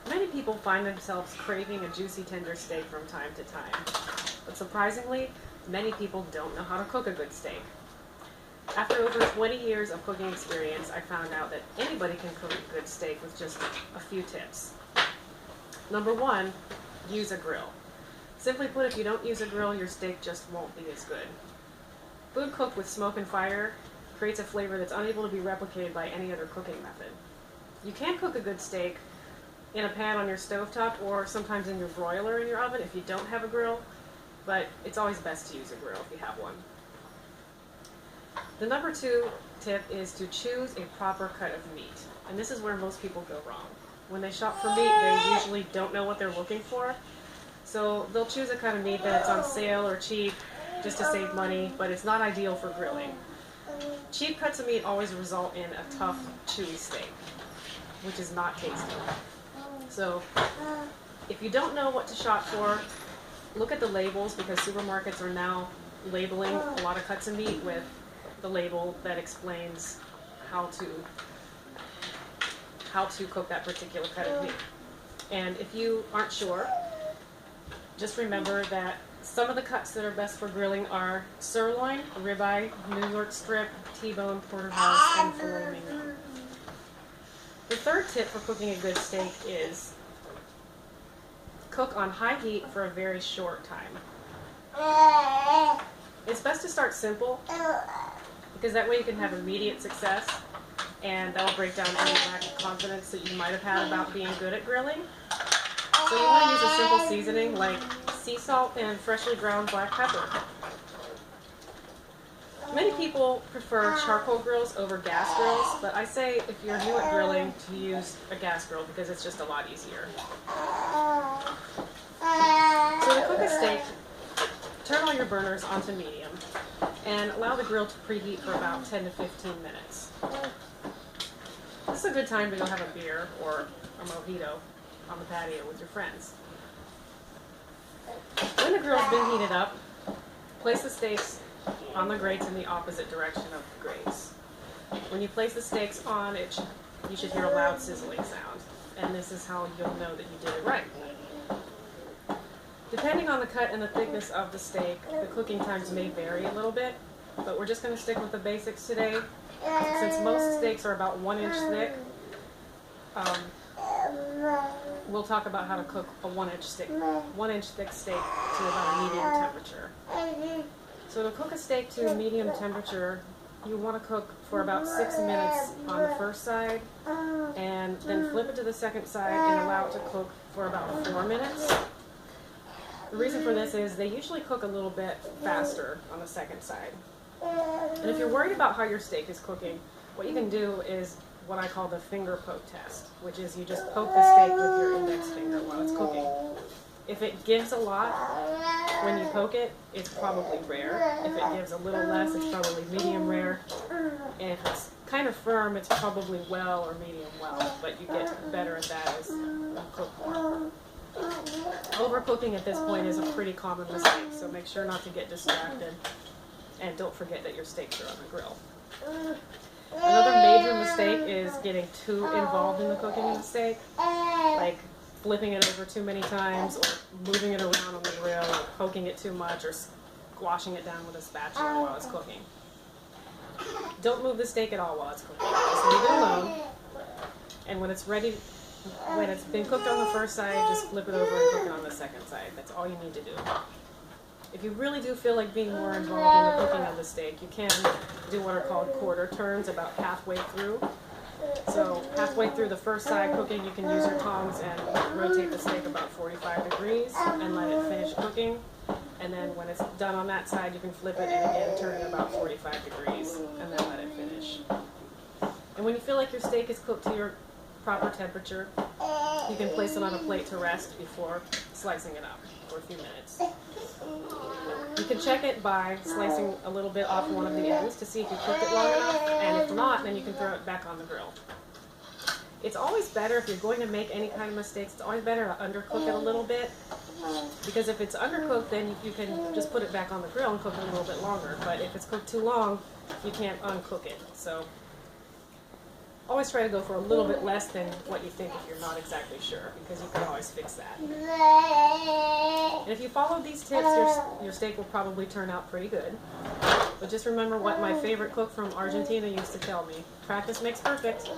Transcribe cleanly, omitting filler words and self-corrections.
Many people find themselves craving a juicy, tender steak from time to time. But surprisingly, many people don't know how to cook a good steak. After over 20 years of cooking experience, I found out that anybody can cook a good steak with just a few tips. Number one, use a grill. Simply put, if you don't use a grill, your steak just won't be as good. Food cooked with smoke and fire creates a flavor that's unable to be replicated by any other cooking method. You can cook a good steak in a pan on your stovetop or sometimes in your broiler in your oven if you don't have a grill, but it's always best to use a grill if you have one. The number two tip is to choose a proper cut of meat, and this is where most people go wrong. When they shop for meat, they usually don't know what they're looking for, so they'll choose a cut of meat that's on sale or cheap just to save money, but it's not ideal for grilling. Cheap cuts of meat always result in a tough, chewy steak, which is not tasty. So if you don't know what to shop for, look at the labels, because supermarkets are now labeling a lot of cuts of meat with the label that explains how to cook that particular cut of meat. And if you aren't sure, just remember that some of the cuts that are best for grilling are sirloin, ribeye, New York strip, T-bone, porterhouse, and filet mignon. The third tip for cooking a good steak is cook on high heat for a very short time. It's best to start simple, because that way you can have immediate success, and that will break down any lack of confidence that you might have had about being good at grilling. So you want to use a simple seasoning like sea salt and freshly ground black pepper. Many people prefer charcoal grills over gas grills, but I say if you're new at grilling to use a gas grill because it's just a lot easier. So to cook a steak, turn all your burners onto medium and allow the grill to preheat for about 10 to 15 minutes. This is a good time to go have a beer or a mojito on the patio with your friends. When the grill's been heated up, place the steaks on the grates in the opposite direction of the grates. When you place the steaks on it, you should hear a loud sizzling sound, and this is how you'll know that you did it right. Depending on the cut and the thickness of the steak, the cooking times may vary a little bit, but we're just going to stick with the basics today. Since most steaks are about 1 inch thick, we'll talk about how to cook a 1 inch thick steak to about a medium temperature. So to cook a steak to a medium temperature, you want to cook for about 6 minutes on the first side, and then flip it to the second side and allow it to cook for about 4 minutes. The reason for this is they usually cook a little bit faster on the second side. And if you're worried about how your steak is cooking, what you can do is what I call the finger poke test, which is you just poke the steak with your index finger while it's cooking. If it gives a lot when you poke it, it's probably rare. If it gives a little less, it's probably medium rare. And if it's kind of firm, it's probably well or medium well, but you get better at that as you cook more. Overcooking at this point is a pretty common mistake, so make sure not to get distracted, and don't forget that your steaks are on the grill. Another major mistake is getting too involved in the cooking of the steak, like flipping it over too many times, or moving it around on the grill, or poking it too much, or squashing it down with a spatula while it's cooking. Don't move the steak at all while it's cooking. Just leave it alone, and when it's ready, when it's been cooked on the first side, just flip it over and cook it on the second side. That's all you need to do. If you really do feel like being more involved in the cooking of the steak, you can do what are called quarter turns about halfway through. So halfway through the first side cooking, you can use your tongs and rotate the steak about 45 degrees and let it finish cooking. And then when it's done on that side, you can flip it and again turn it about 45 degrees and then let it finish. And when you feel like your steak is cooked to your proper temperature, you can place it on a plate to rest before slicing it up for a few minutes. You can check it by slicing a little bit off one of the ends to see if you cooked it long enough, and if not, then you can throw it back on the grill. It's always better if you're going to make any kind of mistakes, it's always better to undercook it a little bit, because if it's undercooked, then you can just put it back on the grill and cook it a little bit longer. But if it's cooked too long, you can't uncook it. So always try to go for a little bit less than what you think if you're not exactly sure, because you can always fix that. And if you follow these tips, your steak will probably turn out pretty good. But just remember what my favorite cook from Argentina used to tell me: practice makes perfect.